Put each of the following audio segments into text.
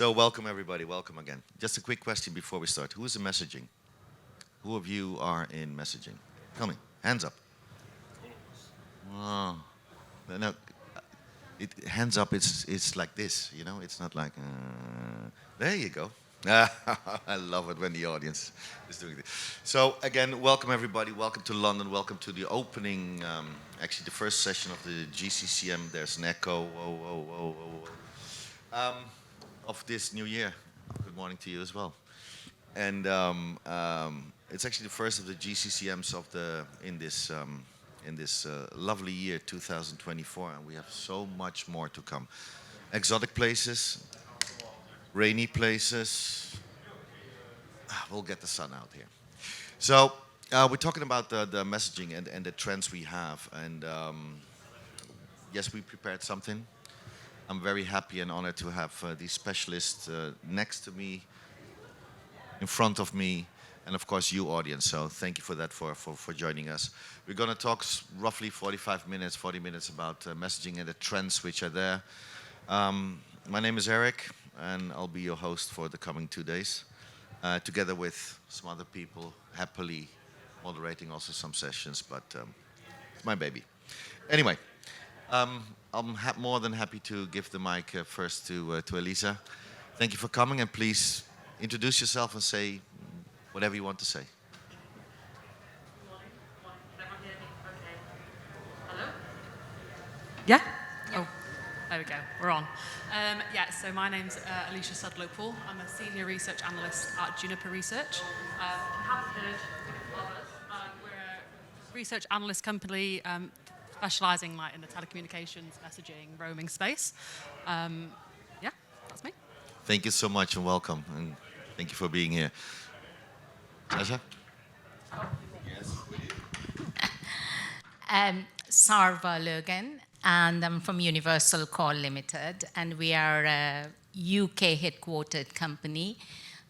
So welcome everybody, welcome again. Just a quick question before we start. Who is in messaging? Who of you are in messaging? Tell me, hands up. Oh, no, hands up, it's like this, you know? It's not like, there you go. I love it when the audience is doing this. So again, welcome everybody, welcome to London, welcome to the opening, actually the first session of the GCCM. There's an echo, whoa, whoa, whoa, whoa, whoa. Of this new year. Good morning to you as well. And it's actually the first of the GCCMs of in this lovely year 2024, and we have so much more to come. Exotic places, rainy places. We'll get the sun out here. So we're talking about the messaging and the trends we have, and yes, we prepared something. I'm very happy and honored to have these specialists next to me, in front of me, and of course you audience. So thank you for that, for joining us. We're going to talk roughly 40 minutes about messaging and the trends which are there. My name is Erik, and I'll be your host for the coming 2 days, together with some other people, happily moderating also some sessions, but it's my baby. Anyway. I'm more than happy to give the mic first to Elisa. Thank you for coming, and please introduce yourself and say whatever you want to say. Good morning. Can everyone hear me? Okay. Hello? Yeah? Oh, there we go. We're on. So my name's Alicia Sudlow-Poole. I'm a senior research analyst at Juniper Research. You haven't heard of us. We're a research analyst company specializing in the telecommunications, messaging, roaming space. That's me. Thank you so much and welcome, and thank you for being here. Sasha? Yes, with you. Sarva Logan, and I'm from Universal Call Limited, and we are a UK headquartered company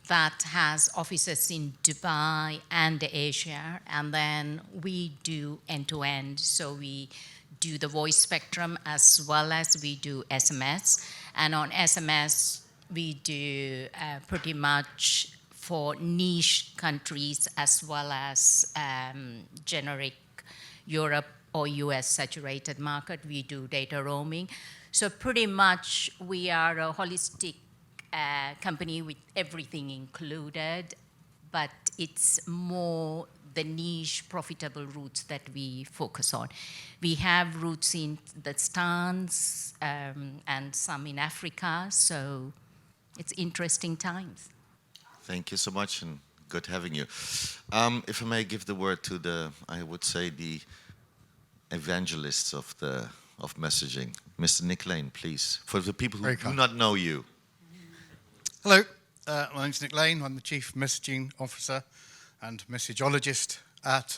that has offices in Dubai and Asia, and then we do end-to-end. So we do the voice spectrum as well as we do SMS. And on SMS, we do pretty much for niche countries as well as generic Europe or US saturated market. We do data roaming. So pretty much we are a holistic company with everything included, but it's more the niche profitable routes that we focus on. We have routes in the Stans and some in Africa, so it's interesting times. Thank you so much, and good having you. If I may give the word to the evangelists of messaging, Mr. Nick Lane, please, for the people who do not know you. Hello, my name's Nick Lane. I'm the Chief Messaging Officer and Messageologist at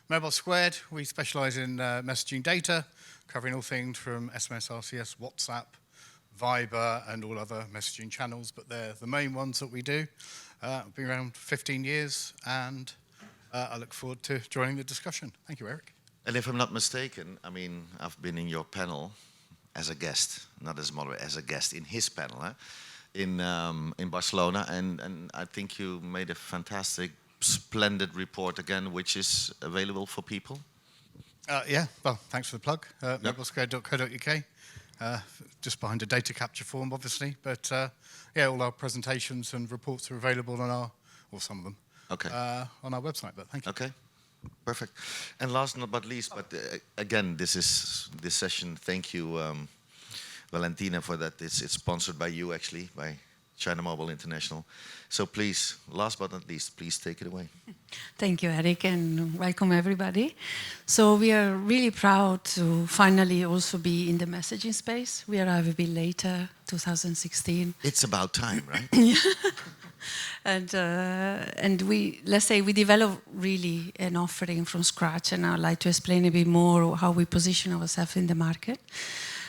Mobile Squared. We specialise in messaging data, covering all things from SMS, RCS, WhatsApp, Viber, and all other messaging channels, but they're the main ones that we do. I've been around 15 years, and I look forward to joining the discussion. Thank you, Erik. And if I'm not mistaken, I mean, I've been in your panel as a guest, not as a moderator, as a guest in his panel, in Barcelona, and I think you made a fantastic, splendid report again, which is available for people. Well, thanks for the plug. mobilesquared.co.uk, just behind a data capture form, obviously, but all our presentations and reports are available on some of them, on our website, but thank you. Okay. Perfect. And last but not least, but again, this session, thank you, Valentina, for that. It's sponsored by you, actually, by China Mobile International. So please, last but not least, please take it away. Thank you, Erik, and welcome everybody. So we are really proud to finally also be in the messaging space. We arrived a bit later, 2016. It's about time, right? And we developed really an offering from scratch, and I'd like to explain a bit more how we position ourselves in the market.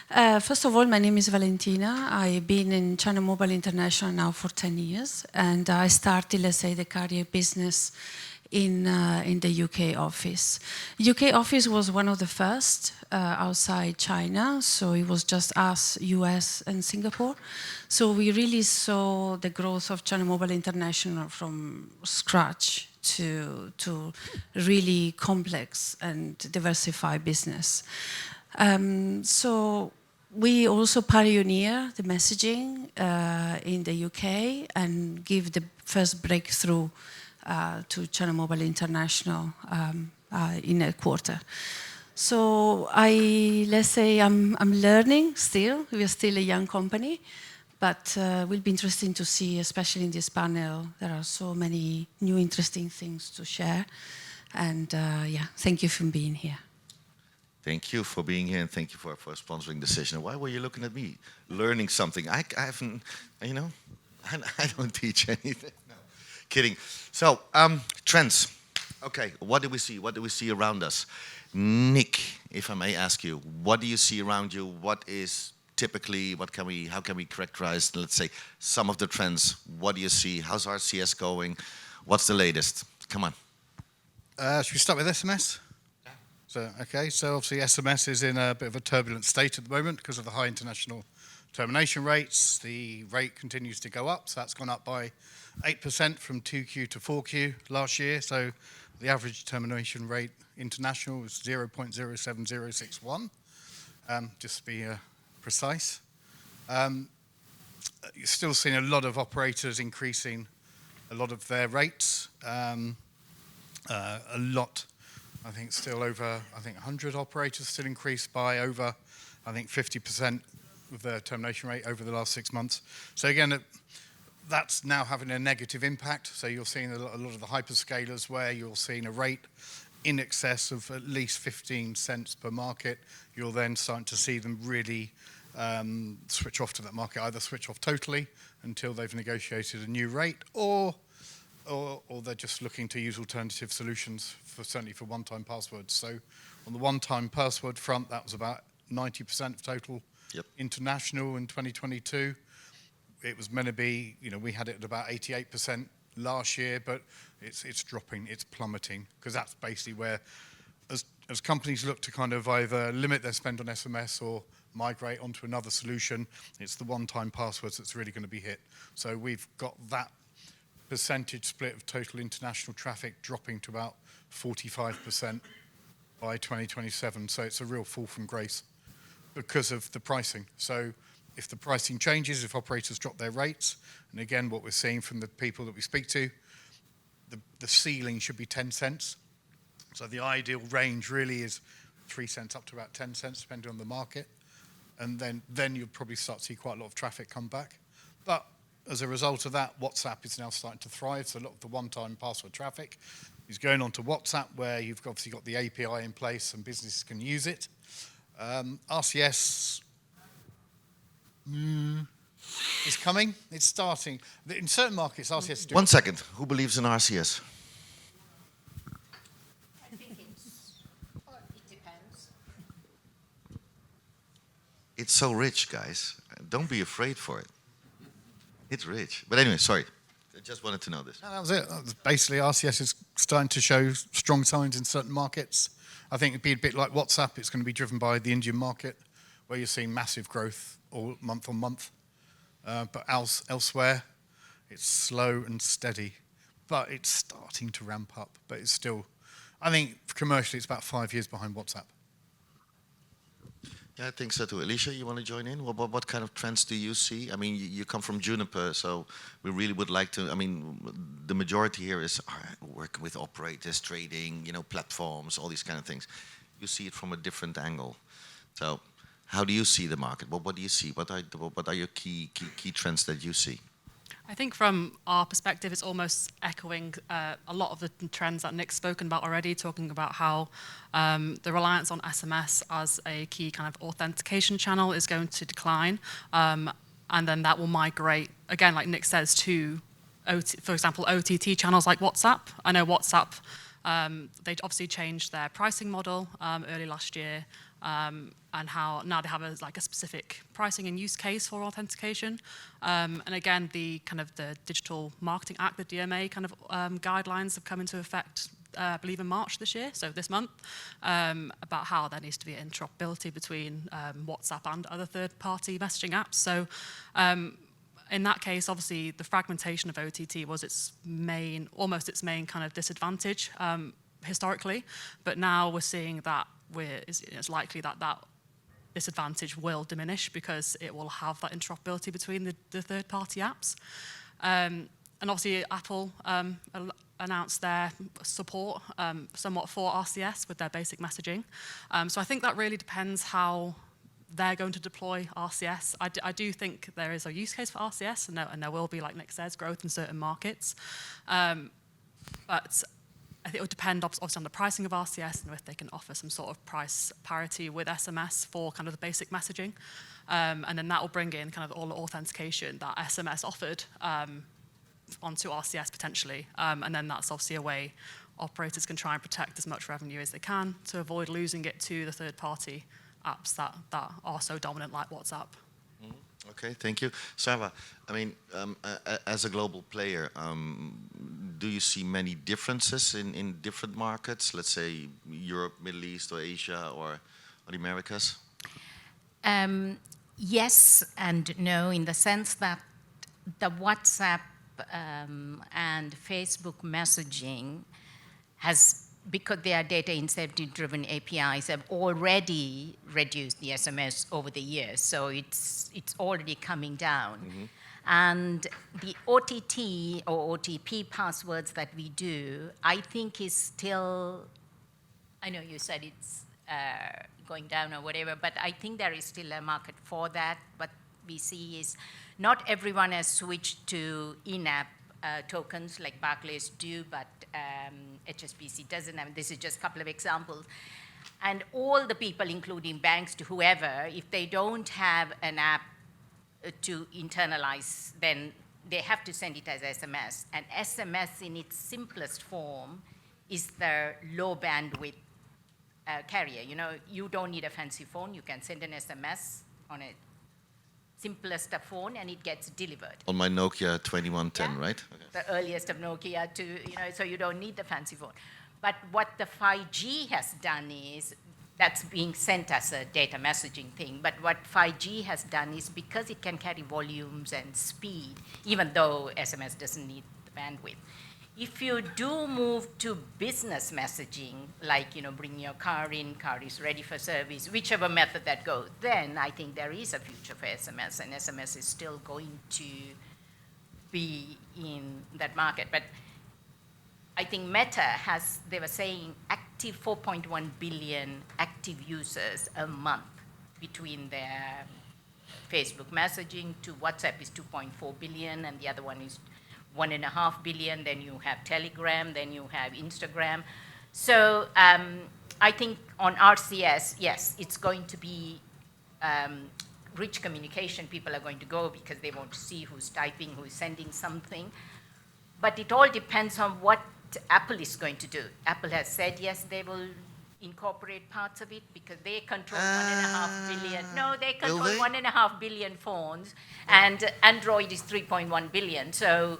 First of all, my name is Valentina. I've been in China Mobile International now for 10 years, and I started, the carrier business in the UK office. UK office was one of the first outside China, so it was just us, US and Singapore. So we really saw the growth of China Mobile International from scratch to really complex and diversified business. So we also pioneer the messaging in the UK and give the first breakthrough to China Mobile International in a quarter. So let's say I'm learning still. We are still a young company, but it will be interesting to see, especially in this panel, there are so many new interesting things to share. And yeah, thank you for being here. Thank you for being here, and thank you for sponsoring the session. Why were you looking at me? Learning something. I haven't, you know, I don't teach anything. No, kidding. So, trends. Okay, what do we see? What do we see around us? Nick, if I may ask you, what do you see around you? What is typically, how can we characterize, let's say, some of the trends? What do you see? How's RCS going? What's the latest? Come on. Should we start with SMS? So obviously SMS is in a bit of a turbulent state at the moment because of the high international termination rates. The rate continues to go up, so that's gone up by 8% from 2Q to 4Q last year. So the average termination rate international was 0.07061, just to be precise. You're still seeing a lot of operators increasing a lot of their rates. A lot. I think still over, 100 operators still increased by over, 50% of their termination rate over the last 6 months. So again, that's now having a negative impact. So you're seeing a lot of the hyperscalers where you're seeing a rate in excess of at least 15 cents per market. You're then starting to see them really switch off to that market, either switch off totally until they've negotiated a new rate, or they're just looking to use alternative solutions, certainly for one-time passwords. So on the one-time password front, that was about 90% of total international in 2022. It was meant to be, we had it at about 88% last year, but it's dropping, it's plummeting, because that's basically where, as companies look to kind of either limit their spend on SMS or migrate onto another solution, it's the one-time passwords that's really going to be hit. So we've got that percentage split of total international traffic dropping to about 45% by 2027. So it's a real fall from grace because of the pricing. So if the pricing changes, if operators drop their rates, and again, what we're seeing from the people that we speak to, the ceiling should be 10 cents. So the ideal range really is 3 cents up to about 10 cents, depending on the market. And then you'll probably start to see quite a lot of traffic come back. But as a result of that, WhatsApp is now starting to thrive. So a lot of the one-time password traffic is going on to WhatsApp, where you've obviously got the API in place and businesses can use it. RCS is coming. It's starting. In certain markets, RCS is doing... 1 second. Who believes in RCS? I think it depends. It's so rich, guys. Don't be afraid for it. It's rich. But anyway, sorry. I just wanted to know this. No, that was it. Basically, RCS is starting to show strong signs in certain markets. I think it'd be a bit like WhatsApp. It's going to be driven by the Indian market, where you're seeing massive growth all month on month. But elsewhere, it's slow and steady. But it's starting to ramp up. But it's still, I think commercially, it's about 5 years behind WhatsApp. Yeah, I think so too. Alicia, you want to join in? What kind of trends do you see? I mean, you come from Juniper, so we really would like to. I mean, the majority here is working with operators, trading, platforms, all these kind of things. You see it from a different angle. So, how do you see the market? What do you see? What are your key trends that you see? I think from our perspective, it's almost echoing a lot of the trends that Nick's spoken about already, talking about how the reliance on SMS as a key kind of authentication channel is going to decline. And then that will migrate, again, like Nick says, to, for example, OTT channels like WhatsApp. I know WhatsApp, they obviously changed their pricing model early last year. and how now they have a specific pricing and use case for authentication. And again, the Digital Marketing Act, the DMA guidelines have come into effect, I believe in March this year, so this month, about how there needs to be interoperability between WhatsApp and other third-party messaging apps. So in that case, obviously, the fragmentation of OTT was almost its main kind of disadvantage historically, but now we're seeing that it's likely that disadvantage will diminish because it will have that interoperability between the third-party apps. And obviously, Apple announced their support somewhat for RCS with their basic messaging. So I think that really depends how they're going to deploy RCS. I do think there is a use case for RCS, and there will be, like Nick says, growth in certain markets. But I think it would depend obviously on the pricing of RCS and if they can offer some sort of price parity with SMS for kind of the basic messaging. And then that will bring in kind of all the authentication that SMS offered onto RCS potentially. And then that's obviously a way operators can try and protect as much revenue as they can to avoid losing it to the third-party apps that are so dominant like WhatsApp. Okay, thank you. Sarah, I mean, as a global player, do you see many differences in different markets, let's say Europe, Middle East, or Asia, or the Americas? Yes and no, in the sense that the WhatsApp and Facebook messaging because they are data incentive-driven APIs, have already reduced the SMS over the years. So it's already coming down. Mm-hmm. And the OTT or OTP passwords that we do, I think is still, I know you said it's going down or whatever, but I think there is still a market for that. What we see is not everyone has switched to in-app tokens like Barclays do, but HSBC doesn't have. This is just a couple of examples. And all the people, including banks to whoever, if they don't have an app to internalize, then they have to send it as SMS. And SMS in its simplest form is the low bandwidth carrier. You know, you don't need a fancy phone. You can send an SMS on a simplest of phone and it gets delivered. On my Nokia 2110, yeah. Right? Okay. The earliest of Nokia so you don't need the fancy phone. But what the 5G has done is, that's being sent as a data messaging thing, but what 5G has done is because it can carry volumes and speed, even though SMS doesn't need the bandwidth. If you do move to business messaging, like, bring your car in, car is ready for service, whichever method that goes, then I think there is a future for SMS, and SMS is still going to be in that market. But I think Meta they were saying active 4.1 billion active users a month between their Facebook messaging to WhatsApp is 2.4 billion, and the other one is 1.5 billion, then you have Telegram, then you have Instagram. So I think on RCS, yes, it's going to be rich communication. People are going to go because they want to see who's typing, who's sending something. But it all depends on what Apple is going to do. Apple has said, yes, they will incorporate parts of it because they control 1.5 billion. No, they control 1.5 billion phones, and Android is 3.1 billion. So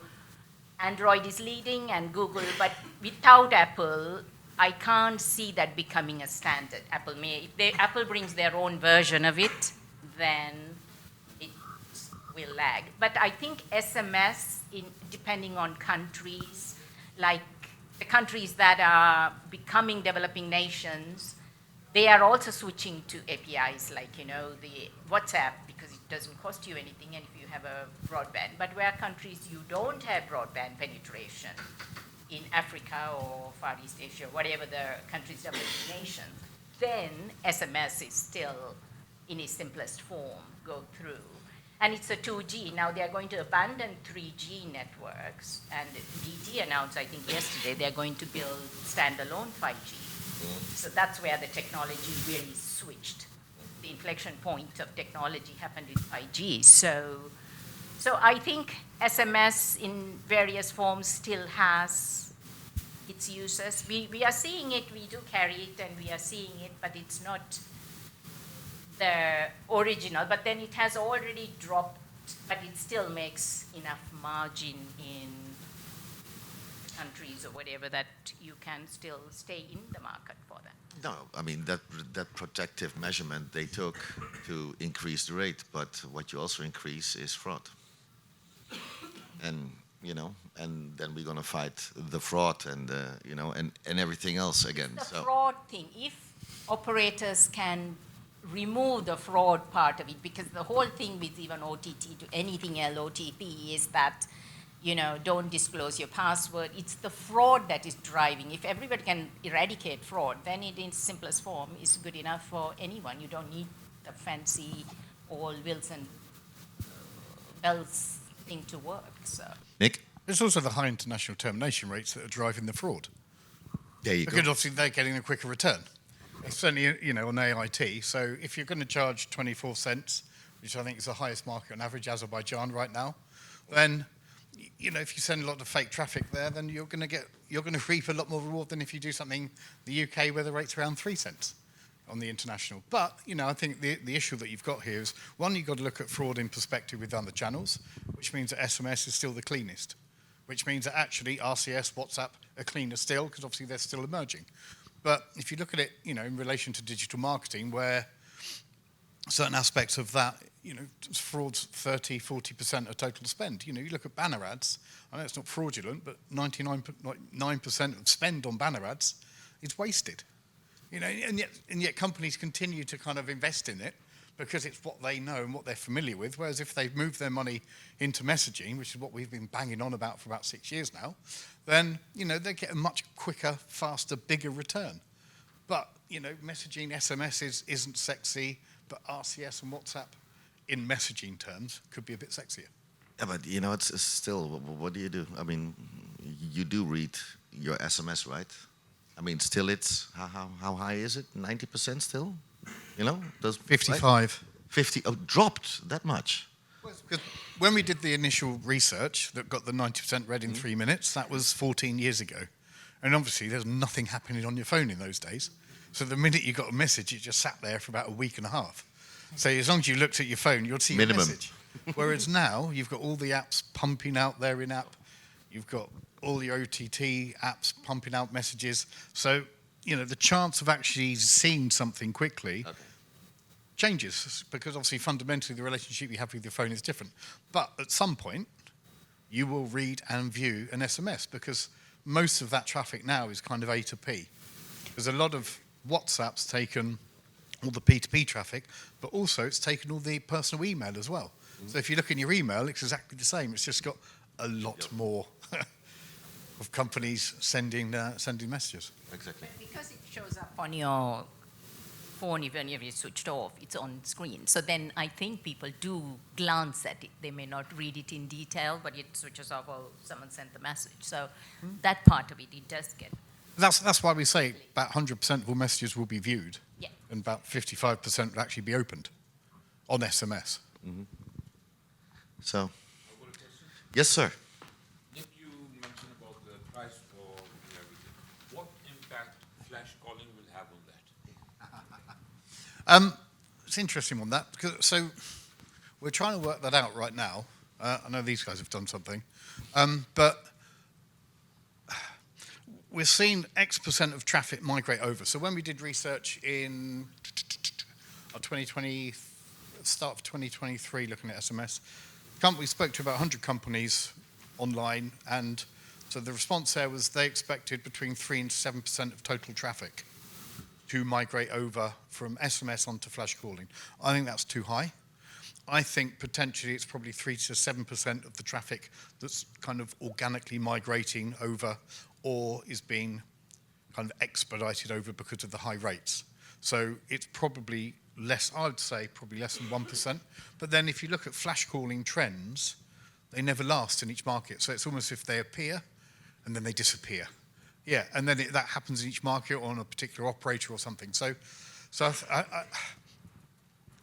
Android is leading and Google, but without Apple, I can't see that becoming a standard. If Apple brings their own version of it, then it will lag. But I think SMS, depending on countries, like the countries that are becoming developing nations, they are also switching to APIs like, the WhatsApp, because it doesn't cost you anything, and if you have a broadband. But where countries you don't have broadband penetration, in Africa or Far East Asia, whatever the countries developing nations, then SMS is still in its simplest form go through. And it's a 2G. Now they're going to abandon 3G networks, and DT announced, I think yesterday, they're going to build standalone 5G. So that's where the technology really switched. The inflection point of technology happened in 5G. So I think SMS in various forms still has its uses. We are seeing it, we do carry it, and we are seeing it, but it's not the original, but then it has already dropped, but it still makes enough margin in countries or whatever that you can still stay in the market for that. No, I mean, that protective measurement they took to increase the rate, but what you also increase is fraud. And, you know, and then we're going to fight the fraud and, you know, and everything else again. The So fraud thing, if operators can remove the fraud part of it, because the whole thing with even OTT to anything else, OTP, is that, you know, don't disclose your password. It's the fraud that is driving. If everybody can eradicate fraud, then it in its simplest form is good enough for anyone. You don't need the fancy all Wilson bells thing to work. So Nick, It's also the high international termination rates that are driving the fraud. there you Because go. obviously they're getting a quicker return. Certainly, you know, on AIT. So if you're going to charge 24 cents, which I think is the highest market on average, Azerbaijan right now, then, you know, if you send a lot of fake traffic there, then you're going to reap a lot more reward than if you do something the UK where the rate's around 3 cents on the international. But, you know, I think the issue that you've got here is, one, you've got to look at fraud in perspective with other channels, which means that SMS is still the cleanest, which means that actually RCS, WhatsApp are cleaner still, because obviously they're still emerging. But if you look at it, you know, in relation to digital marketing, where certain aspects of that, you know, fraud's 30, 40% of total spend. You know, you look at banner ads, I know it's not fraudulent, but 99% of spend on banner ads is wasted. You know, and yet companies continue to kind of invest in it because it's what they know and what they're familiar with, whereas if they've moved their money into messaging, which is what we've been banging on about for about 6 years now, then, you know, they get a much quicker, faster, bigger return. But, you know, messaging, SMS isn't sexy, but RCS and WhatsApp in messaging terms could be a bit sexier. Yeah, but you know, it's still, what do you do? I mean, you do read your SMS, right? I mean, still it's, how high is it? 90% still? You know? 55. Right? 50, oh, dropped that much? Because when we did the initial research that got the 90% read in 3 minutes, that was 14 years ago. And obviously there's nothing happening on your phone in those days. So the minute you got a message, it just sat there for about a week and a half. So as long as you looked at your phone, you'd see a message. Whereas now, you've got all the apps pumping out their in-app. You've got all your OTT apps pumping out messages. So, you know, the chance of actually seeing something quickly changes, because obviously fundamentally the relationship you have with your phone is different. But at some point, you will read and view an SMS, because most of that traffic now is kind of A to P. There's a lot of WhatsApp's taken all the P2P traffic, but also it's taken all the personal email as well. So if you look in your email, it's exactly the same. It's just got a lot more of companies sending messages. Exactly. but because it shows up on your phone, even if it's switched off, it's on screen. So then I think people do glance at it. They may not read it in detail, but it switches off, oh, someone sent the message. So that part of it, it does get. That's why we say about 100% of all messages will be viewed, Yeah. and about 55% will actually be opened on SMS. So, yes, sir. Nick, you mentioned about the price for everything. What impact flash calling will have on that? It's an interesting one, that, because so we're trying to work that out right now. I know these guys have done something, but we're seeing X% of traffic migrate over. So when we did research in 2020, start of 2023, looking at SMS, we spoke to about 100 companies online, and so the response there was they expected between 3 and 7% of total traffic to migrate over from SMS onto flash calling. I think that's too high. I think potentially it's probably 3 to 7% of the traffic that's kind of organically migrating over, or is being kind of expedited over because of the high rates. So it's probably less, I would say probably less than 1%. But then if you look at flash calling trends, they never last in each market. So it's almost if they appear and then they disappear. Yeah, and then that happens in each market or on a particular operator or something. So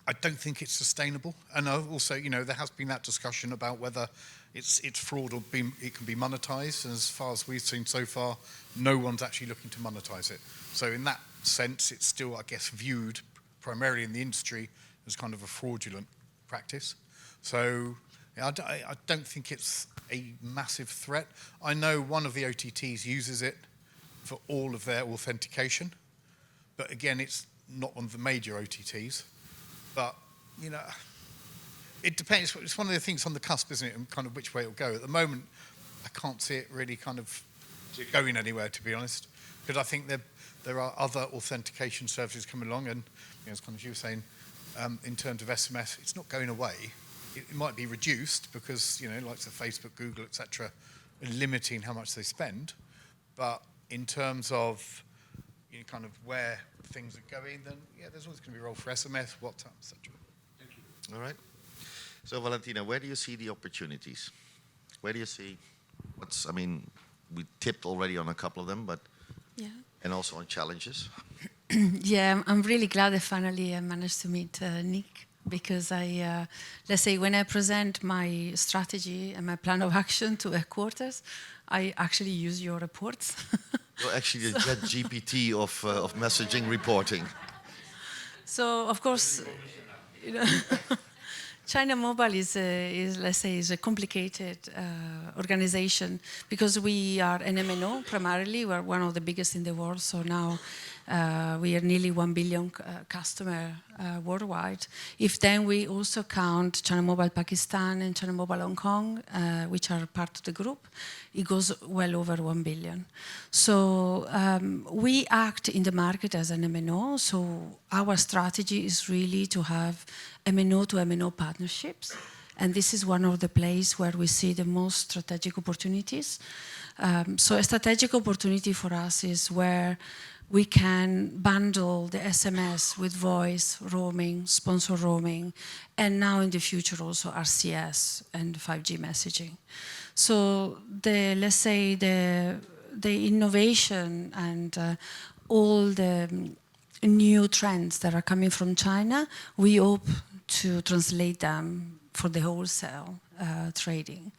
I don't think it's sustainable. And also, you know, there has been that discussion about whether it's fraud or it can be monetized. And as far as we've seen so far, no one's actually looking to monetize it. So in that sense, it's still, I guess, viewed primarily in the industry as kind of a fraudulent practice. So I don't think it's a massive threat. I know one of the OTTs uses it for all of their authentication, but again, it's not one of the major OTTs. But, you know, it depends. It's one of the things on the cusp, isn't it, and kind of which way it'll go. At the moment, I can't see it really kind of going anywhere, to be honest, because I think there are other authentication services coming along, and you know, as kind of you were saying, in terms of SMS, it's not going away. It might be reduced because, you know, like the Facebook, Google, etc., are limiting how much they spend. But in terms of, you know, kind of where things are going, then yeah, there's always going to be a role for SMS, WhatsApp, etc. Thank you. All right. So Valentina, where do you see the opportunities? Where do you see I mean, we tipped already on a couple of them, but Yeah. and also on challenges. Yeah, I'm really glad I finally managed to meet Nick, because let's say when I present my strategy and my plan of action to headquarters, I actually use your reports. So actually, the Jet GPT of messaging reporting. So of course, you know, China Mobile is let's say is a complicated organization, because we are an MNO primarily. We're one of the biggest in the world. So now we are nearly 1 billion customer worldwide. If then we also count China Mobile Pakistan and China Mobile Hong Kong, which are part of the group, it goes well over 1 billion. So we act in the market as an MNO. So our strategy is really to have MNO to MNO partnerships. And this is one of the places where we see the most strategic opportunities. So a strategic opportunity for us is where we can bundle the SMS with voice, roaming, sponsor roaming, and now in the future also RCS and 5G messaging. So let's say the innovation and all the new trends that are coming from China, we hope to translate them for the wholesale trading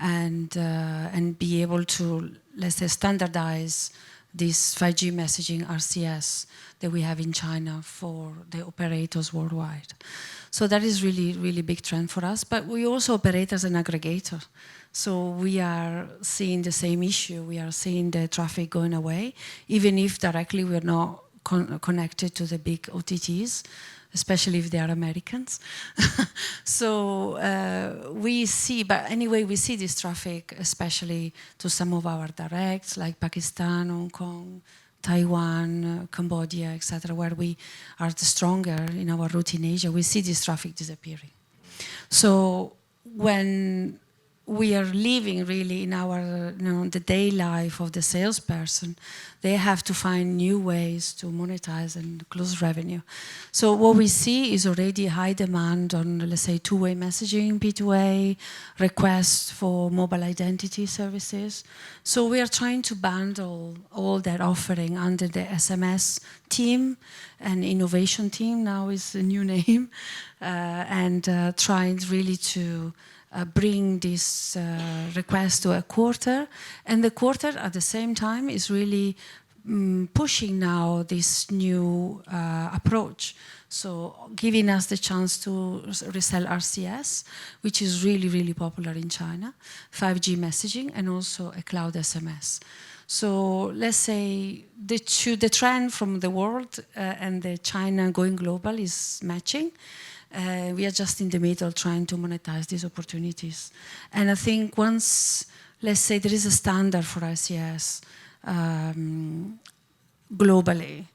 and be able to, let's say, standardize this 5G messaging RCS that we have in China for the operators worldwide. So that is really, really big trend for us. But we also operate as an aggregator. So we are seeing the same issue. We are seeing the traffic going away, even if directly we're not connected to the big OTTs, especially if they are Americans. So we see, but anyway, we see this traffic, especially to some of our directs, like Pakistan, Hong Kong, Taiwan, Cambodia, etc., where we are the stronger in our route in Asia. We see this traffic disappearing. So when we are living really in our, the day life of the salesperson, they have to find new ways to monetize and close revenue. So what we see is already high demand on, let's say, two-way messaging, P2A, requests for mobile identity services. So we are trying to bundle all that offering under the SMS team, and innovation team now is the new name, and trying really to bring this request to a quarter, and the quarter at the same time is really pushing now this new approach. So giving us the chance to resell RCS, which is really, really popular in China, 5G messaging, and also a cloud SMS. So let's say the trend from the world and the China going global is matching. We are just in the middle trying to monetize these opportunities. And I think once, let's say, there is a standard for RCS globally,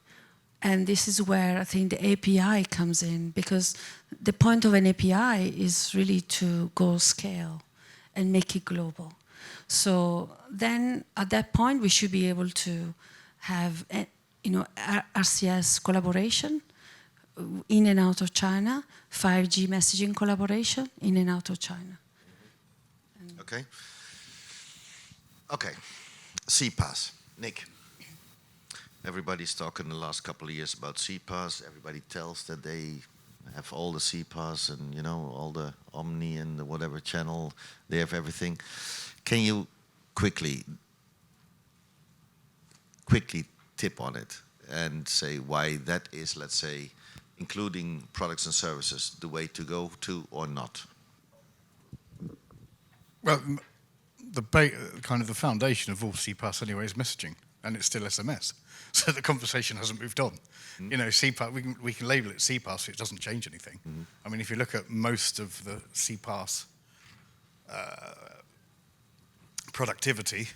and this is where I think the API comes in, because the point of an API is really to go scale and make it global. So then at that point, we should be able to have RCS collaboration in and out of China, 5G messaging collaboration in and out of China. Okay. Okay. CPaaS. Nick. Everybody's talking the last couple of years about CPaaS. Everybody tells that they have all the CPaaS and, all the Omni and the whatever channel. They have everything. Can you quickly tip on it and say why that is, let's say, including products and services, the way to go to or not? Well, kind of the foundation of all CPaaS anyway is messaging, and it's still SMS. So the conversation hasn't moved on. You know, CPaaS, we can label it CPaaS, it doesn't change anything. I mean, if you look at most of the CPaaS productivity,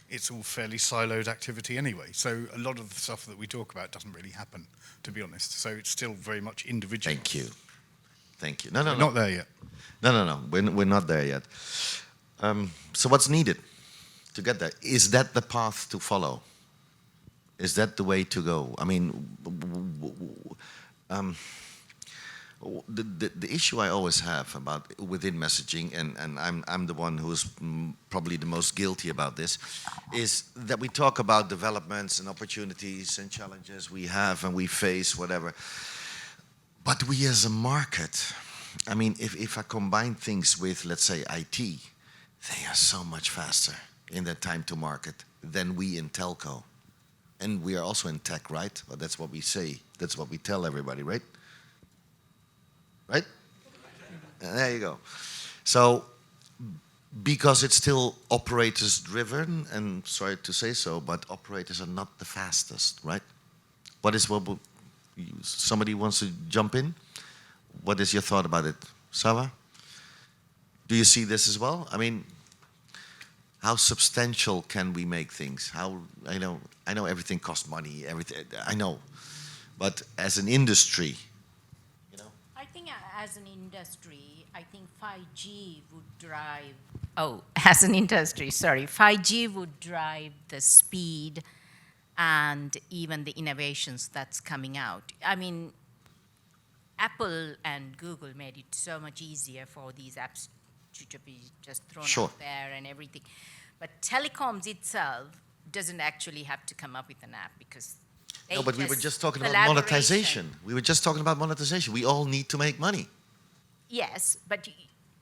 it's all fairly siloed activity anyway. So a lot of the stuff that we talk about doesn't really happen, to be honest. So it's still very much individual. Thank you. Thank you. No, no, We're no. not there yet. No. We're not there yet. So what's needed to get there? Is that the path to follow? Is that the way to go? I mean, the issue I always have about within messaging, and I'm the one who's probably the most guilty about this, is that we talk about developments and opportunities and challenges we have and we face, whatever. But we as a market, I mean, if I combine things with, let's say, IT, they are so much faster in their time to market than we in telco. And we are also in tech, right? Well, that's what we say. That's what we tell everybody, right? Right? There you go. So, because it's still operators driven, and sorry to say so, but operators are not the fastest, right? Somebody wants to jump in? What is your thought about it? Sava? Do you see this as well? I mean, how substantial can we make things? I know everything costs money, everything, I know. But as an industry, you know? I think as an industry, I think 5G would drive, as an industry, sorry, 5G would drive the speed and even the innovations that's coming out. I mean, Apple and Google made it so much easier for these apps to be just thrown out there and everything. But telecoms itself doesn't actually have to come up with an app because no, but we were just talking about monetization. We were just talking about monetization. We all need to make money. Yes, but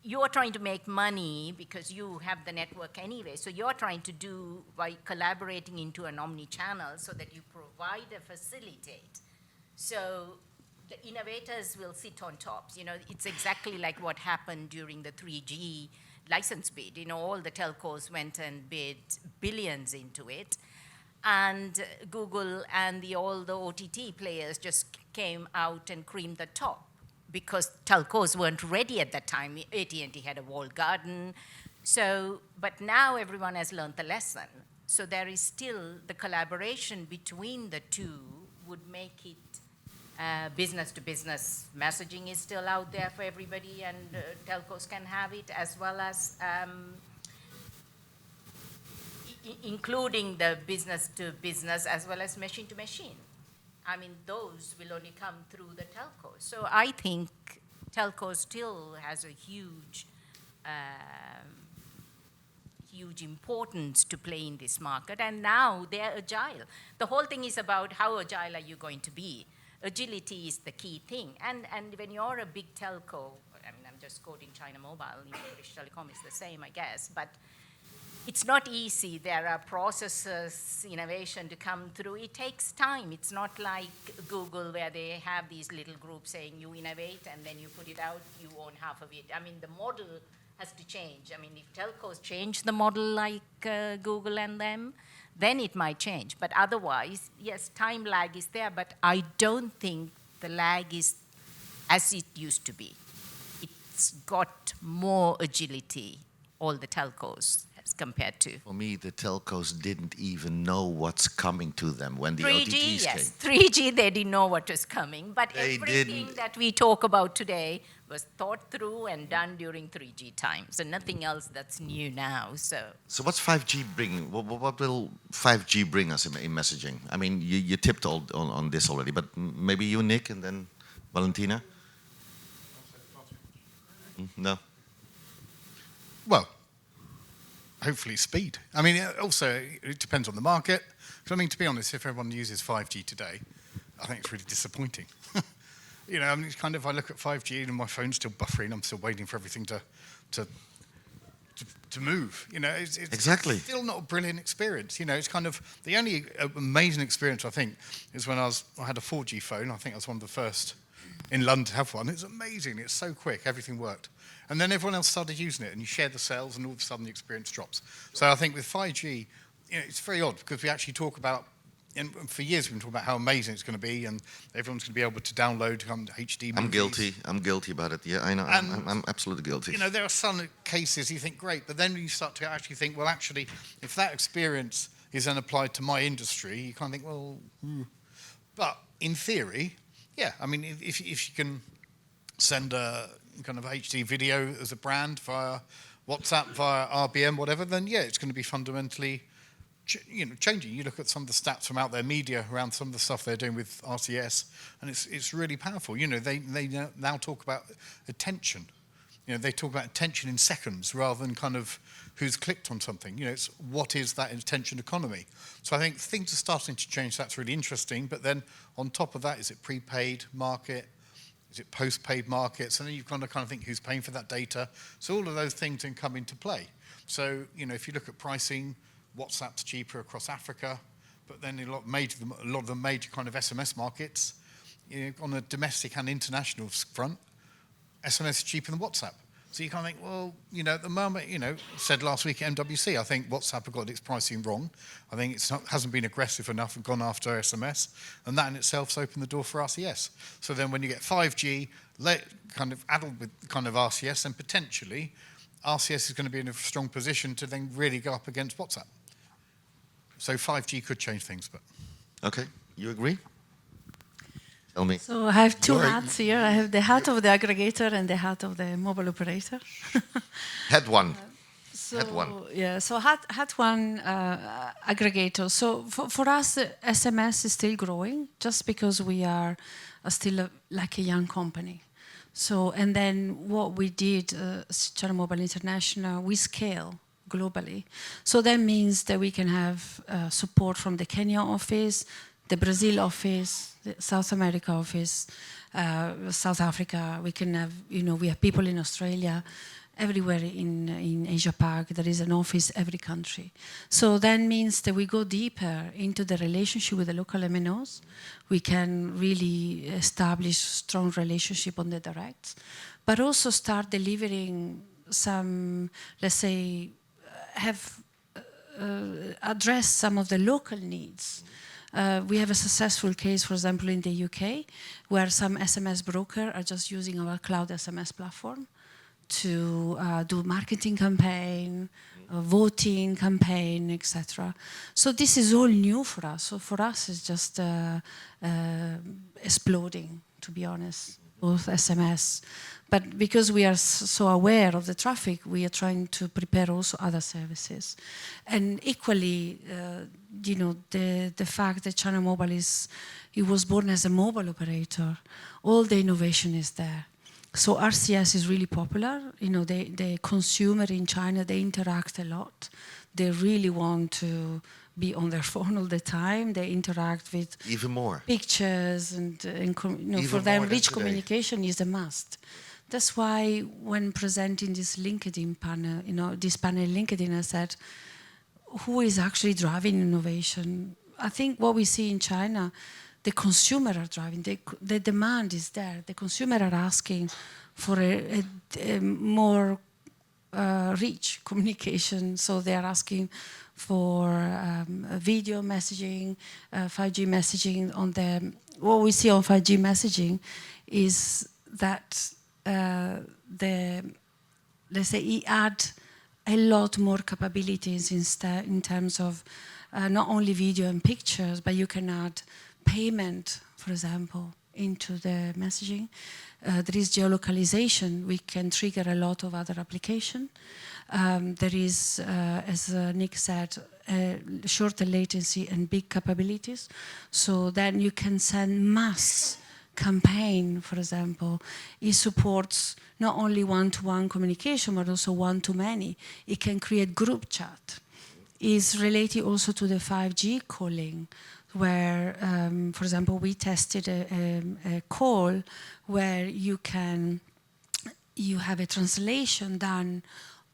you're trying to make money because you have the network anyway. So you're trying to do by collaborating into an omni-channel so that you provide a facilitate. So the innovators will sit on top. You know, it's exactly like what happened during the 3G license bid. You know, all the telcos went and bid billions into it. And Google and all the OTT players just came out and creamed the top because telcos weren't ready at that time. AT&T had a walled garden. So, but now everyone has learned the lesson. So there is still the collaboration between the two would make it business-to-business messaging is still out there for everybody, and telcos can have it, as well as including the business-to-business as well as machine-to-machine. I mean, those will only come through the telcos. So I think telco still has a huge importance to play in this market, and now they're agile. The whole thing is about how agile are you going to be. Agility is the key thing. And when you're a big telco, I mean, I'm just quoting China Mobile, British Telecom is the same, I guess, but it's not easy. There are processes, innovation to come through. It takes time. It's not like Google where they have these little groups saying you innovate and then you put it out, you own half of it. I mean, the model has to change. I mean, if telcos change the model like Google and them, then it might change. But otherwise, yes, time lag is there, but I don't think the lag is as it used to be. It's got more agility, all the telcos, as compared to. For me, the telcos didn't even know what's coming to them when the 3G, OTTs yes. came. 3G, they didn't know what was coming, but They everything didn't. that we talk about today was thought through and done during 3G times, so nothing else that's new now. So what's 5G bringing? What will 5G bring us in messaging? I mean, you tipped on this already, but maybe you, Nick, and then Valentina? No? Well, hopefully speed. I mean, also, it depends on the market. So, I mean, to be honest, if everyone uses 5G today, I think it's really disappointing. You know, I mean, it's kind of, I look at 5G and my phone's still buffering. I'm still waiting for everything to to move. You know, it's Exactly. still not a brilliant experience. You know, it's kind of the only amazing experience I think is when I had a 4G phone. I think I was one of the first in London to have one. It's amazing. It's so quick. Everything worked. And then everyone else started using it, and you share the sales, and all of a sudden the experience drops. So I think with 5G, you know, it's very odd because we actually talk about, and for years we've been talking about how amazing it's going to be, and everyone's going to be able to download HD movies. I'm guilty about it. Yeah, I know. I'm absolutely guilty. You know, there are some cases you think great, but then you start to actually think, well, actually, if that experience is then applied to my industry, you kind of think, well, But in theory, yeah, I mean, if you can send a kind of HD video as a brand via WhatsApp, via RBM, whatever, then yeah, it's going to be fundamentally changing. You look at some of the stats from out there, media around some of the stuff they're doing with RCS, and it's really powerful. You know, they now talk about attention. You know, they talk about attention in seconds rather than kind of who's clicked on something. You know, it's what is that attention economy. So I think things are starting to change. That's really interesting. But then on top of that, is it prepaid market? Is it post-paid markets? And then you kind of think who's paying for that data. So all of those things then come into play. So, you know, if you look at pricing, WhatsApp's cheaper across Africa, but then a lot of the major kind of SMS markets, you know, on a domestic and international front, SMS is cheaper than WhatsApp. So you kind of think, well, you know, at the moment, you know, said last week at MWC, I think WhatsApp have got its pricing wrong. I think it hasn't been aggressive enough and gone after SMS, and that in itself's opened the door for RCS. So then when you get 5G, kind of addled with kind of RCS, then potentially RCS is going to be in a strong position to then really go up against WhatsApp. So 5G could change things, but... Okay, you agree? Tell me. So I have two hats here. I have the hat of the aggregator and the hat of the mobile operator. Hat one. So, Hat one. Yeah, so hat one aggregator. So for us, SMS is still growing just because we are still like a young company. So, and then what we did, Channel Mobile International, we scale globally. So that means that we can have support from the Kenya office, the Brazil office, the South America office, South Africa. We can have, you know, we have people in Australia, everywhere in Asia Pac. There is an office every country. So that means that we go deeper into the relationship with the local MNOs. We can really establish strong relationship on the direct, but also start delivering some, let's say, address some of the local needs. We have a successful case, for example, in the UK, where some SMS brokers are just using our cloud SMS platform to do marketing campaign, voting campaign, etc. So this is all new for us. So for us, it's just exploding, to be honest, both SMS. But because we are so aware of the traffic, we are trying to prepare also other services. And equally, you know, the fact that Channel Mobile it was born as a mobile operator, all the innovation is there. So RCS is really popular. You know, the consumer in China, they interact a lot. They really want to be on their phone all the time. They interact with even more pictures, and you know, for them, rich communication is a must. That's why when presenting this LinkedIn panel, you know, this panel in LinkedIn, I said, who is actually driving innovation? I think what we see in China, the consumer are driving, the demand is there. The consumer are asking for a more rich communication, so they are asking for video messaging, 5G messaging. What we see on 5G messaging is that let's say, it add a lot more capabilities in terms of not only video and pictures, but you can add payment, for example, into the messaging. There is geolocalization. We can trigger a lot of other applications. There is, as Nick said, shorter latency and big capabilities. So then you can send mass campaign, for example. It supports not only one-to-one communication, but also one-to-many. It can create group chat. It's related also to the 5G calling, where, for example, we tested a call where you have a translation done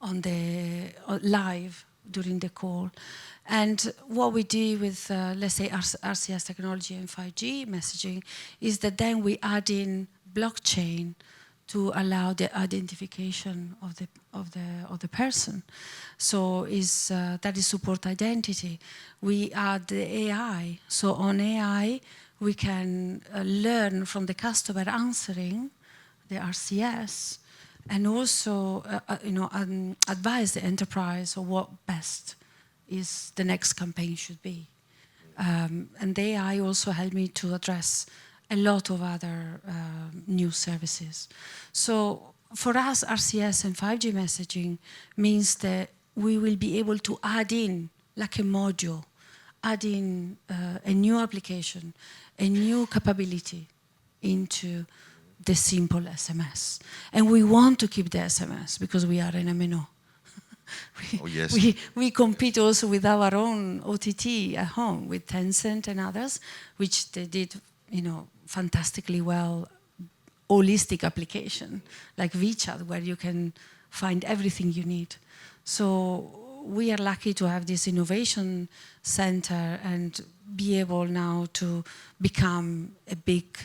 on the live during the call. And what we do with, let's say, RCS technology and 5G messaging is that then we add in blockchain to allow the identification of the person. So that is support identity. We add the AI. So on AI, we can learn from the customer answering the RCS, and also advise the enterprise on what best is the next campaign should be. And the AI also helped me to address a lot of other new services. So for us, RCS and 5G messaging means that we will be able to add in, like a module, add in a new application, a new capability into the simple SMS. And we want to keep the SMS because we are an MNO. Oh, yes. We compete also with our own OTT at home, with Tencent and others, which they did, fantastically well, holistic application, like WeChat, where you can find everything you need. So we are lucky to have this innovation center and be able now to become a big,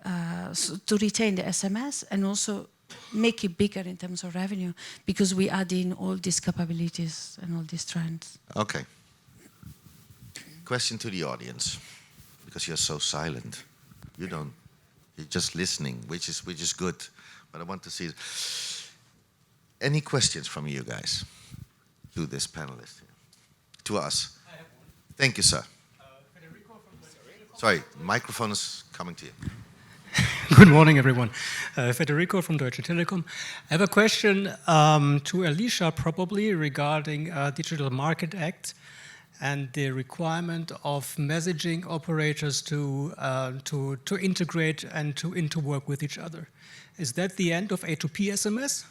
to retain the SMS and also make it bigger in terms of revenue, because we add in all these capabilities and all these trends. Okay. Question to the audience, because you're so silent. You're just listening, which is good. But I want to see. Any questions from you guys to this panelist here? To us? I have one. Thank you, sir. Federico from Sorry, microphone is coming to you. Good morning, everyone. Federico from Deutsche Telekom. I have a question to Alicia, probably regarding Digital Market Act and the requirement of messaging operators to integrate and to interwork with each other. Is that the end of A2P SMS?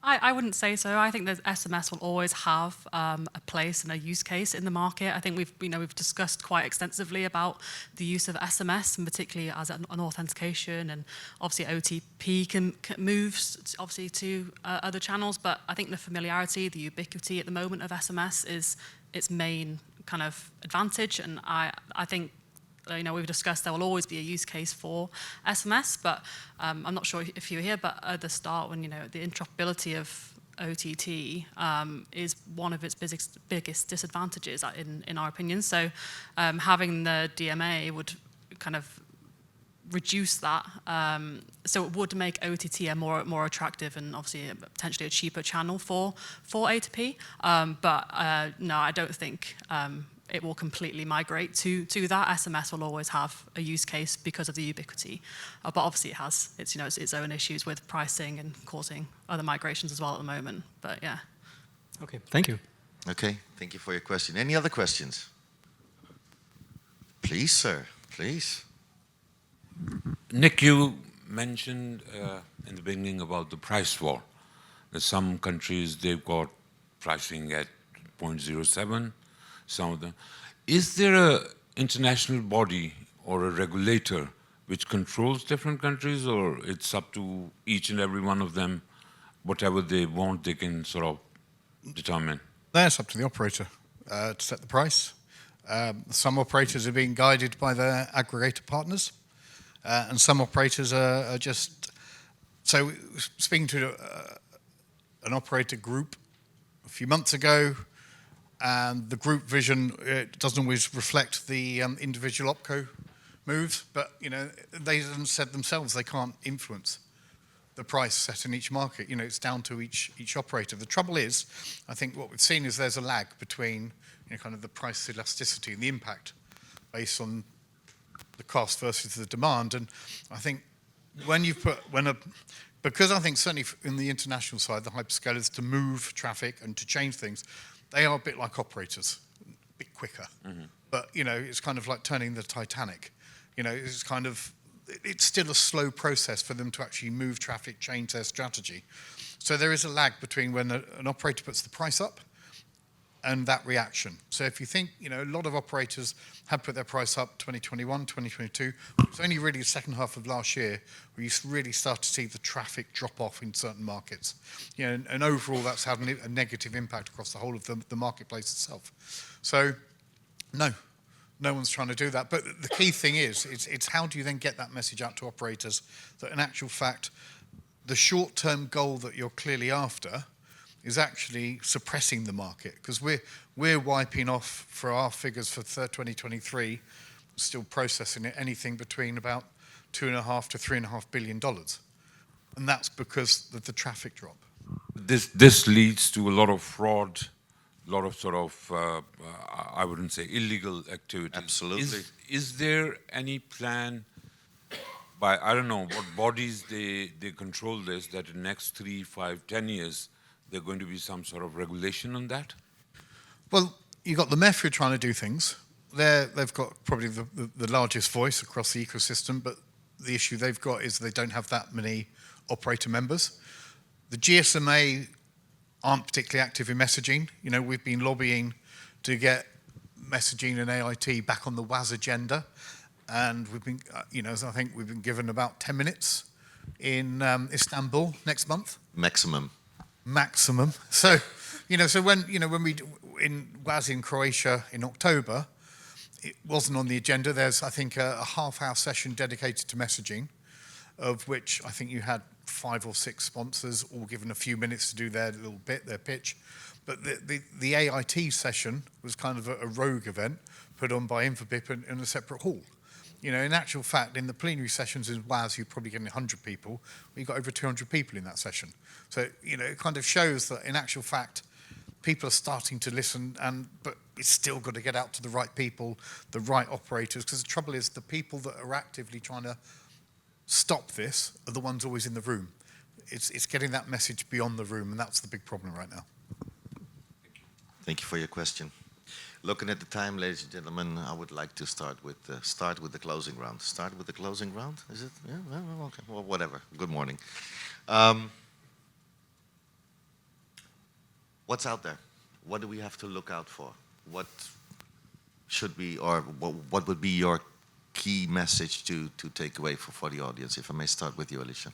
I wouldn't say so. I think that SMS will always have a place and a use case in the market. I think we've discussed quite extensively about the use of SMS, and particularly as an authentication, and obviously OTP can move obviously to other channels. But I think the familiarity, the ubiquity at the moment of SMS is its main kind of advantage, and I think. We've discussed there will always be a use case for SMS, but I'm not sure if you were here, but at the start when, the interoperability of OTT is one of its biggest disadvantages in our opinion. So having the DMA would kind of reduce that. So it would make OTT a more attractive and obviously potentially a cheaper channel for A2P. But no, I don't think it will completely migrate to that. SMS will always have a use case because of the ubiquity, but obviously it has its own issues with pricing and causing other migrations as well at the moment. But yeah. Okay, thank you. Okay, thank you for your question. Any other questions? Please, sir, please. Nick, you mentioned in the beginning about the price war. There's some countries, they've got pricing at 0.07, some of them. Is there an international body or a regulator which controls different countries, or it's up to each and every one of them, whatever they want, they can sort of determine? That's up to the operator to set the price. Some operators are being guided by their aggregator partners, and some operators are just... So speaking to an operator group a few months ago, and the group vision, it doesn't always reflect the individual opco moves, but they said themselves they can't influence the price set in each market. It's down to each operator. The trouble is, I think what we've seen is there's a lag between kind of the price elasticity and the impact based on the cost versus the demand. And I think because I think certainly in the international side, the hyperscalers, to move traffic and to change things, they are a bit like operators, a bit quicker. Mm-hmm. But, it's kind of like turning the Titanic. It's still a slow process for them to actually move traffic, change their strategy. So there is a lag between when an operator puts the price up and that reaction. So if you think, a lot of operators have put their price up 2021, 2022. It's only really the second half of last year where you really start to see the traffic drop off in certain markets. And overall that's had a negative impact across the whole of the marketplace itself. So no one's trying to do that. But the key thing is, it's how do you then get that message out to operators that in actual fact, the short-term goal that you're clearly after is actually suppressing the market, because we're wiping off for our figures for 2023, still processing it, anything between about $2.5 to $3.5 billion, and that's because of the traffic drop. This leads to a lot of fraud, a lot of sort of I wouldn't say illegal activities. Absolutely. Is there any plan by, I don't know what bodies they control this, that in the next 3, 5, 10 years there's going to be some sort of regulation on that? Well, you've got the MEF who are trying to do things. They've got probably the largest voice across the ecosystem, but the issue they've got is they don't have that many operator members. The GSMA aren't particularly active in messaging. We've been lobbying to get messaging and AIT back on the WAS agenda, and we've been, I think we've been given about 10 minutes in Istanbul next month. Maximum. So, so when we in WAS in Croatia in October, it wasn't on the agenda. There's, I think, a half-hour session dedicated to messaging, of which I think you had 5 or 6 sponsors, all given a few minutes to do their little bit, their pitch. But the AIT session was kind of a rogue event put on by Infobip in a separate hall. In actual fact, in the plenary sessions in WAS, you're probably getting 100 people. We got over 200 people in that session. So, it kind of shows that in actual fact, people are starting to listen, but it's still got to get out to the right people, the right operators, because the trouble is the people that are actively trying to stop this are the ones always in the room. It's getting that message beyond the room, and that's the big problem right now. Thank you for your question. Looking at the time, ladies and gentlemen, I would like to start with the closing round. Start with the closing round? Is it? Yeah, well, okay. Well, whatever. Good morning. What's out there? What do we have to look out for? What should be, or what would be your key message to take away for the audience? If I may start with you, Alicia.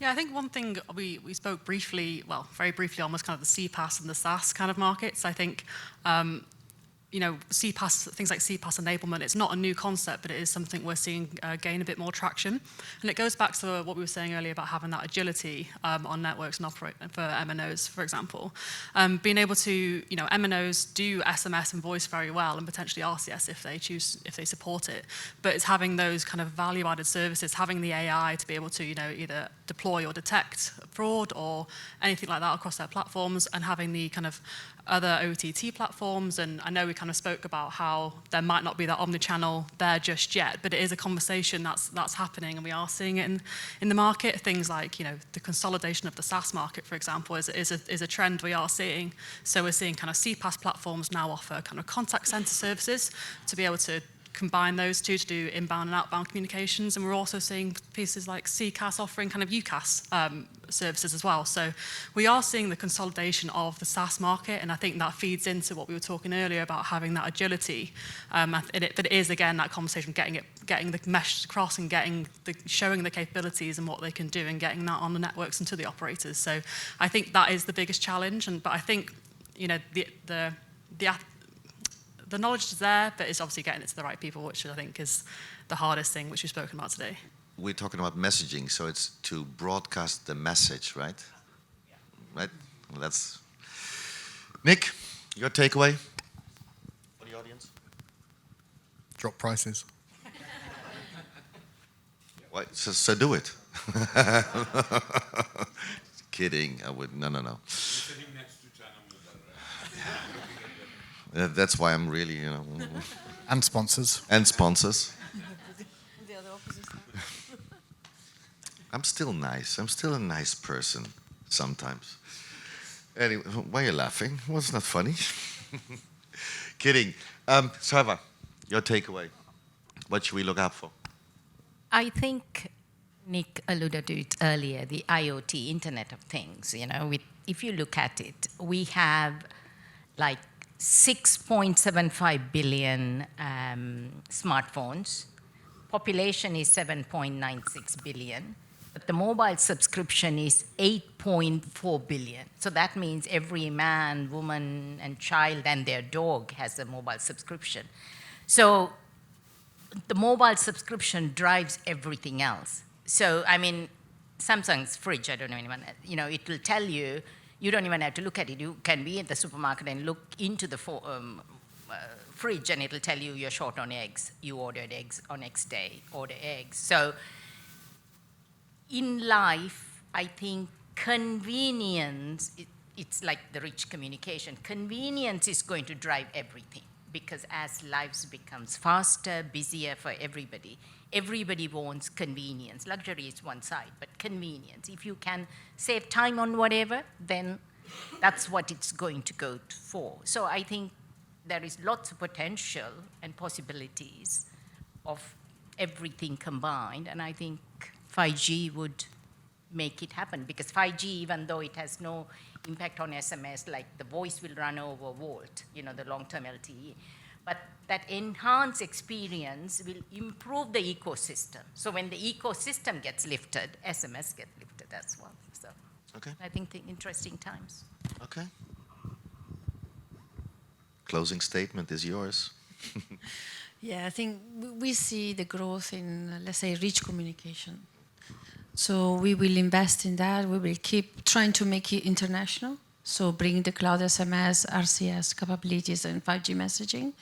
Yeah, I think one thing we spoke briefly, well, very briefly, almost kind of the CPaaS and the SaaS kind of markets. I think, CPaaS, things like CPaaS enablement, it's not a new concept, but it is something we're seeing gain a bit more traction. And it goes back to what we were saying earlier about having that agility on networks and operate for MNOs, for example. Being able to, MNOs do SMS and voice very well, and potentially RCS if they support it. But it's having those kind of value-added services, having the AI to be able to, either deploy or detect fraud or anything like that across their platforms, and having the kind of other OTT platforms. And I know we kind of spoke about how there might not be that omnichannel there just yet, but it is a conversation that's happening, and we are seeing it in the market. Things like, the consolidation of the SaaS market, for example, is a trend we are seeing. So we're seeing kind of CPaaS platforms now offer kind of contact center services to be able to combine those two to do inbound and outbound communications. And we're also seeing pieces like CCaaS offering kind of UCaaS services as well. So we are seeing the consolidation of the SaaS market, and I think that feeds into what we were talking earlier about having that agility. But it is, again, that conversation, getting the message across and showing the capabilities and what they can do, and getting that on the networks and to the operators. So I think that is the biggest challenge. But I think, the knowledge is there, but it's obviously getting it to the right people, which I think is the hardest thing, which we've spoken about today. We're talking about messaging, so it's to broadcast the message, right? Yeah. Right? Well, that's... Nick, your takeaway for the audience? Drop prices. Why? So do it. Kidding. I would... No. That's why I'm really, And sponsors. And sponsors. I'm still nice. I'm still a nice person sometimes. Anyway, why are you laughing? Well, it's not funny. Kidding. Sarva, your takeaway. What should we look out for? I think Nick alluded to it earlier, the IoT, Internet of Things. If you look at it, we have like 6.75 billion smartphones. Population is 7.96 billion. But the mobile subscription is 8.4 billion. So that means every man, woman, and child and their dog has a mobile subscription. So the mobile subscription drives everything else. So, I mean, Samsung's fridge, I don't know anyone, it will tell you, you don't even have to look at it. You can be at the supermarket and look into the fridge and it'll tell you you're short on eggs. You ordered eggs on next day, order eggs. So in life, I think convenience, it's like the rich communication. Convenience is going to drive everything because as lives becomes faster, busier for everybody wants convenience. Luxury is one side, but convenience. If you can save time on whatever, then that's what it's going to go for. So I think there is lots of potential and possibilities of everything combined, and I think 5G would make it happen because 5G, even though it has no impact on SMS, like the voice will run over VoLTE, the long-term LTE, but that enhanced experience will improve the ecosystem. So when the ecosystem gets lifted, SMS gets lifted as well. So Okay. I think the interesting times. Okay. Closing statement is yours. Yeah, I think we see the growth in, let's say, rich communication. So we will invest in that. We will keep trying to make it international. So bring the cloud SMS, RCS capabilities and 5G messaging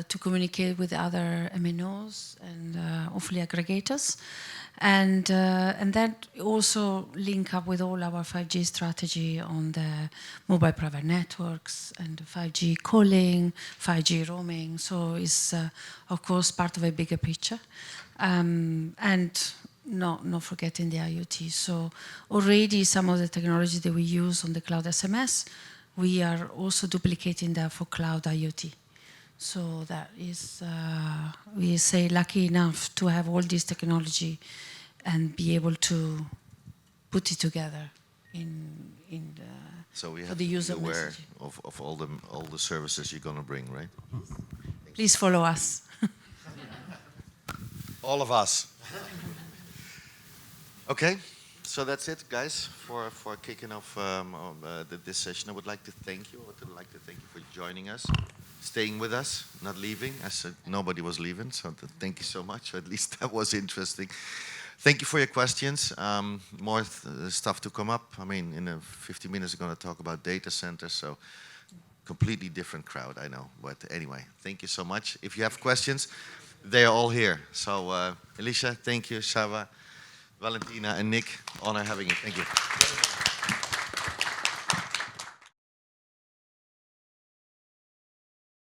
to communicate with other MNOs and hopefully aggregators. And then also link up with all our 5G strategy on the mobile private networks and 5G calling, 5G roaming. So it's, of course, part of a bigger picture. And not forgetting the IoT. So already some of the technology that we use on the cloud SMS, we are also duplicating that for cloud IoT. So that is, we say, lucky enough to have all this technology and be able to put it together So we for have the to be user aware messaging. of all the services you're going to bring, right? Please follow us. All of us. Okay, so that's it, guys, for kicking off this session. I would like to thank you. I would like to thank you for joining us, staying with us, not leaving. I said nobody was leaving, so thank you so much. At least that was interesting. Thank you for your questions. More stuff to come up. I mean, in 50 minutes, we're going to talk about data centers, so completely different crowd, I know. But anyway, thank you so much. If you have questions, they are all here. So, Alicia, thank you. Shava, Valentina, and Nick, honor having you. Thank you.